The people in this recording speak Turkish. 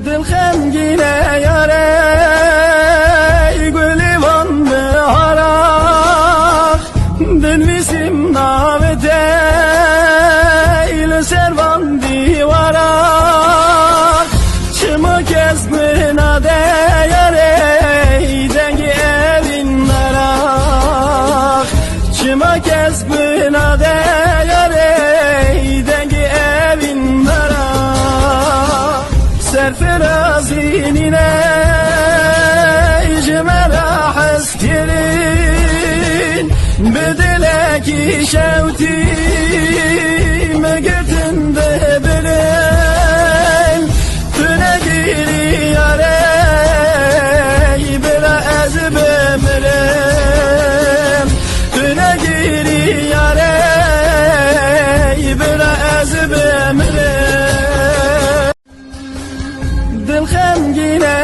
دل خمگینه یاره گلی وان بهارا دل ویسیم ناوته ایل سروان دیوارا چما کس بناده یاره دنگی evin merak çima kez binaده yare dengi evin merak serferazinine icmera haskirin bedileki şevti megetinde bilen tüne giri yare bela ezbemrem tüne giri yare bela ezbemrem dil khemgine